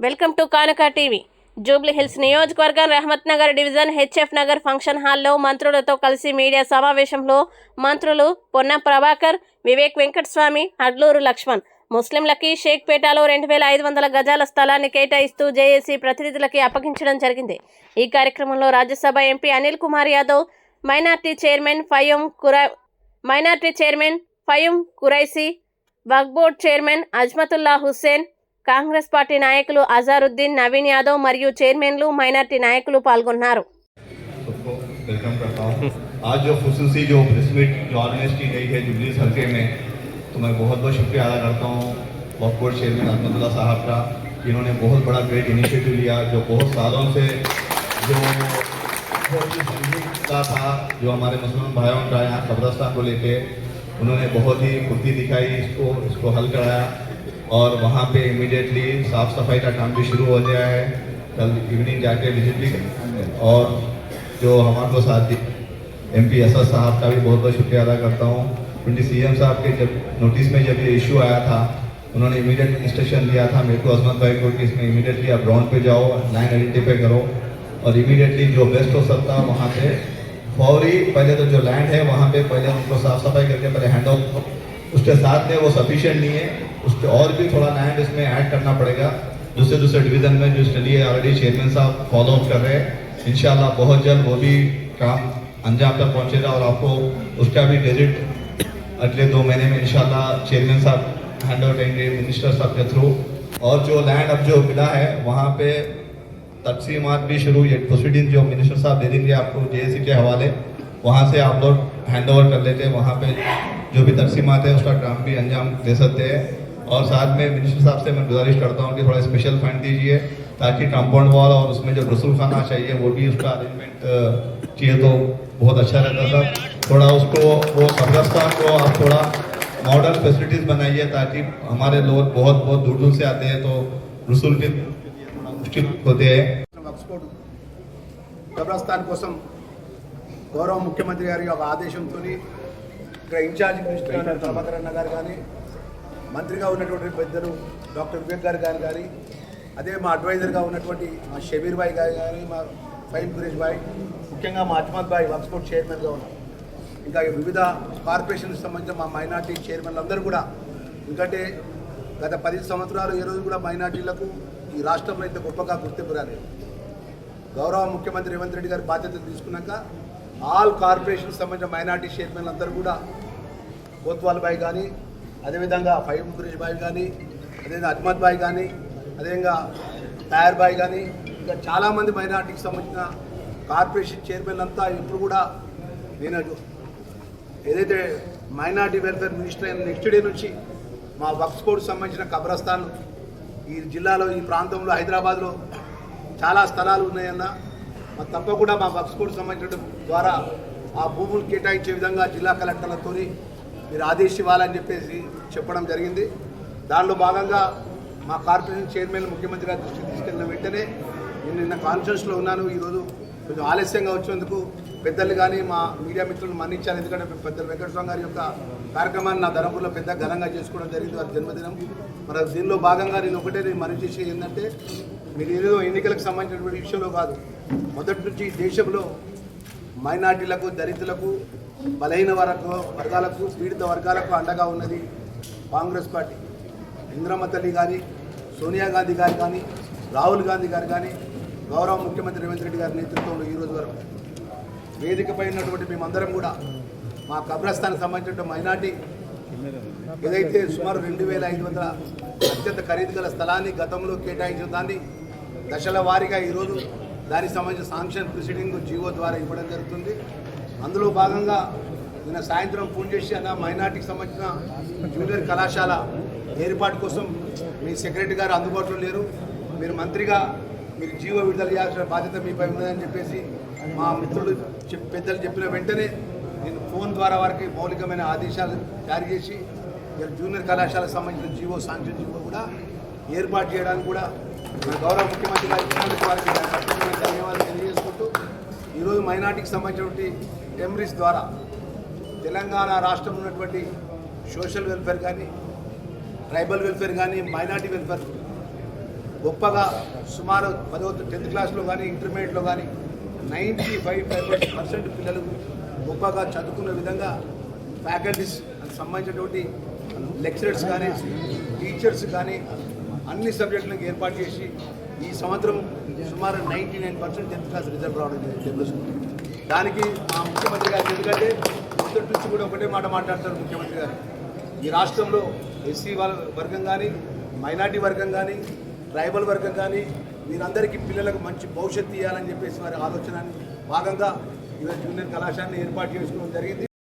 Welcome to Kanaka TV. Jubilee Hills నియోజకవర్గం Rahmat Nagar division HF Nagar function హాల్లో మంత్రులతో కలిసి మీడియా సమావేశంలో మంత్రులు పొన్నం ప్రభాకర్, వివేక్ వెంకటస్వామి, అడ్లూరు లక్ష్మణ్ ముస్లింలకి షేక్పేటలో 2500 గజాల స్థలాన్ని కేటాయిస్తూ జేఏసీ ప్రతినిధులకి అప్పగించడం జరిగింది. ఈ కార్యక్రమంలో Rajya Sabha MP Anil Kumar Yadav, minority chairman ఫయూమ్ కురైసీ, వక్ఫ్ board chairman Azmatullah Hussain, Congress party నాయకులు అజారుద్దీన్, నవీన్ యాదవ్ మరియు చైర్మన్లు, మైనార్టీ నాయకులు పాల్గొన్నారు. वेलकम करता हूँ। आज जो खुसूसी जो प्रेस मीट जो ऑर्गेनाइज की गई है जुबलीहिल्स हल्के में, तो मैं बहुत बहुत शुक्रिया अदा करता हूँ वक्फ बोर्ड चेयरमैन अहमदुल्ला साहब का, जिन्होंने बहुत बड़ा ग्रेट इनिशिएटिव लिया। जो बहुत सालों से जो का था जो हमारे मुसलमान भाइयों का यहाँ कब्रस्तान को लेके उन्होंने बहुत ही फुर्ती दिखाई, इसको हल कराया और वहाँ पे इमीडिएटली साफ़ सफाई का काम भी शुरू हो गया है। कल इवनिंग जाके विजिट भी और जो हमारे साथ एमपी असद साहब का भी बहुत बहुत शुक्रिया अदा करता हूँ। क्योंकि सीएम साहब के जब नोटिस में जब ये इशू आया था, उन्होंने इमीडिएट इंस्ट्रक्शन दिया था मेरे को, अजमत भाई को, कि इसमें इमीडिएटली आप ग्राउंड पे जाओ, लाइन आइडेंटिफाई करो और इमीडिएटली जो बेस्ट हो सकता है वहाँ पे फौरी पहले तो जो लैंड है वहाँ पे पहले उनको साफ सफाई करके पहले हैंड ओवर। उसके साथ में वो सफिशिएंट नहीं है, उसके और भी थोड़ा लैंड इसमें ऐड करना पड़ेगा। दूसरे डिवीज़न में जो स्टडी है ऑलरेडी चेयरमैन साहब फॉलो अप कर रहे हैं। इंशाल्लाह बहुत जल्द वो भी काम अंजाम तक पहुँचेगा और आपको उसका भी डिजिट अगले 2 महीने में इंशाल्लाह चेयरमैन साहब हैंड ओवर करेंगे मिनिस्टर साहब के थ्रू। और जो लैंड अब जो मिला है वहाँ पे तकसीमात भी शुरू, ये प्रोसीडिंग जो मिनिस्टर साहब दे देंगे आपको जेएसी के हवाले, वहाँ से आप लोग हैंड ओवर कर लेते हैं। वहाँ पे जो भी तकसीमात है उसका काम भी अंजाम दे सकते हैं। और साथ में मिनिस्टर साहब से मैं गुजारिश करता हूँ कि थोड़ा स्पेशल फंड दीजिए ताकि कंपाउंड वॉल और उसमें जो रसूल खाना चाहिए वो भी उसका अरेंजमेंट चाहिए तो बहुत अच्छा रहता था। थोड़ा उसको वो कब्रस्तान को आप थोड़ा मॉडर्न फैसिलिटीज़ बनाइए ताकि हमारे लोग बहुत बहुत दूर दूर से आते हैं तो रसूल के मुश्किल होते हैं। कब्रस्तान कोसम गौरव मुख्यमंत्री गारी आदेशंతో ఇక్కడ ఇన్ఛార్జ్ మినిస్టర్ ప్రభాకర్ అన్న గారు కానీ మంత్రిగా ఉన్నటువంటి పెద్దలు డాక్టర్ వివేక్ గారు కానీ అదే మా అడ్వైజర్గా ఉన్నటువంటి మా షబీర్ భాయ్ గారు కానీ మా ఫైమ్ గురేష్ భాయ్, ముఖ్యంగా మా అజ్మత్ భాయ్ వక్ఫ్ బోర్డ్ చైర్మన్గా ఉన్నారు. ఇంకా వివిధ కార్పొరేషన్కి సంబంధించిన మా మైనార్టీ చైర్మన్లు అందరూ కూడా, ఎందుకంటే గత 10 సంవత్సరాలు ఏ రోజు కూడా మైనార్టీలకు ఈ రాష్ట్రంలో ఇంత గొప్పగా గుర్తింపు రాలేదు. గౌరవ ముఖ్యమంత్రి రేవంత్ రెడ్డి గారి బాధ్యతలు తీసుకున్నాక ఆల్ కార్పొరేషన్కి సంబంధించిన మైనార్టీ చైర్మన్లు అందరూ కూడా కోత్వాల్ భాయ్ కానీ, అదేవిధంగా ఫైమ్ గురేష్ భాయ్ కానీ, అదేవిధంగా అజ్మత్ భాయ్ కానీ, అదేవిధంగా తయార్ భాయ్ కానీ, ఇంకా చాలామంది మైనార్టీకి సంబంధించిన కార్పొరేషన్ చైర్మన్ అంతా ఇప్పుడు కూడా నేను ఏదైతే మైనార్టీ వెల్ఫేర్ మినిస్టర్ అయిన నెక్స్ట్ డే నుంచి మా వక్ఫ్ బోర్డుకు సంబంధించిన కబ్రస్థాన్ ఈ జిల్లాలో, ఈ ప్రాంతంలో, హైదరాబాద్లో చాలా స్థలాలు ఉన్నాయన్న, తప్పకుండా మా వక్ఫ్ బోర్డుకు సంబంధించిన ద్వారా ఆ భూములు కేటాయించే విధంగా జిల్లా కలెక్టర్లతో మీరు ఆదేశం ఇవ్వాలని చెప్పేసి చెప్పడం జరిగింది. దానిలో భాగంగా మా కార్పొరేషన్ చైర్మన్ ముఖ్యమంత్రి గారి దృష్టికి తీసుకెళ్ళిన వెంటనే నేను నిన్న కాన్ఫరెన్స్లో ఉన్నాను. ఈరోజు కొంచెం ఆలస్యంగా వచ్చినందుకు పెద్దలు కానీ మా మీడియా మిత్రులు మన్నించాను. ఎందుకంటే పెద్దలు వెంకటస్వామి గారి యొక్క కార్యక్రమాన్ని నా ధర్మపురంలో పెద్ద ఘనంగా చేసుకోవడం జరిగింది, వారి జన్మదినం. మరి దీనిలో భాగంగా నేను మనవి చేసేది ఏంటంటే, మీరు ఏదో ఎన్నికలకు సంబంధించినటువంటి విషయంలో కాదు, మొదటి నుంచి దేశంలో మైనార్టీలకు, దళితులకు, బలహీన వర్గాలకు, పీడిత వర్గాలకు అండగా ఉన్నది కాంగ్రెస్ పార్టీ. ఇందిరమ్మ తల్లి కానీ, సోనియా గాంధీ గారు కానీ, రాహుల్ గాంధీ గారు కానీ, గౌరవ ముఖ్యమంత్రి రేవంత్ రెడ్డి గారి నేతృత్వంలో ఈరోజు వరకు వేదికపై ఉన్నటువంటి మేమందరం కూడా మా కబ్రస్థానికి సంబంధించిన మైనార్టీ ఏదైతే సుమారు 2500 అత్యంత ఖరీదు గల స్థలాన్ని గతంలో కేటాయించిన దాన్ని దశల వారీగా ఈరోజు దానికి సంబంధించిన శాంక్షన్ ప్రొసీడింగ్ జీవో ద్వారా ఇవ్వడం జరుగుతుంది. అందులో భాగంగా నిన్న సాయంత్రం ఫోన్ చేసి అన్న మైనార్టీకి సంబంధించిన జూనియర్ కళాశాల ఏర్పాటు కోసం మీ సెక్రటరీ గారు అందుబాటులో లేరు, మీరు మంత్రిగా మీరు జీవో విడుదల చేయాల్సిన బాధ్యత మీపై ఉన్నదని చెప్పేసి మా మిత్రులు పెద్దలు చెప్పిన వెంటనే నేను ఫోన్ ద్వారా వారికి మౌలికమైన ఆదేశాలు జారీ చేసి జూనియర్ కళాశాలకు సంబంధించిన జీవో శాంక్షన్ జీవో కూడా ఏర్పాటు చేయడానికి కూడా గౌరవ ముఖ్యమంత్రి గారికి వారికి ధన్యవాదాలు తెలియజేసుకుంటూ, ఈరోజు మైనార్టీకి సంబంధించినటువంటి టెమరీస్ ద్వారా తెలంగాణ రాష్ట్రంలో ఉన్నటువంటి సోషల్ వెల్ఫేర్ కానీ, ట్రైబల్ వెల్ఫేర్ కానీ, మైనార్టీ వెల్ఫేర్ గొప్పగా సుమారు 10th క్లాస్లో కానీ ఇంటర్మీడియట్లో కానీ 95% పిల్లలు గొప్పగా చదువుకున్న విధంగా ఫ్యాకల్టీస్ సంబంధించినటువంటి లెక్చరర్స్ కానీ టీచర్స్ కానీ అన్ని సబ్జెక్టులకు ఏర్పాటు చేసి ఈ సంవత్సరం సుమారు 99% 10th క్లాస్ రిజల్ట్ రావడం జరుగుతుంది. దానికి మా ముఖ్యమంత్రి గారు ఎందుకంటే మొదటి నుంచి కూడా ఒకటే మాట మాట్లాడతారు ముఖ్యమంత్రి గారు, ఈ రాష్ట్రంలో ఎస్సీ వర్గం కానీ మైనార్టీ వర్గం కానీ ట్రైబల్ వర్గం కానీ వీరందరికీ పిల్లలకు మంచి భవిష్యత్తు ఇవ్వాలని చెప్పేసి వారి ఆలోచన భాగంగా ఈరోజు జూనియర్ కళాశాలను ఏర్పాటు చేసుకోవడం జరిగింది.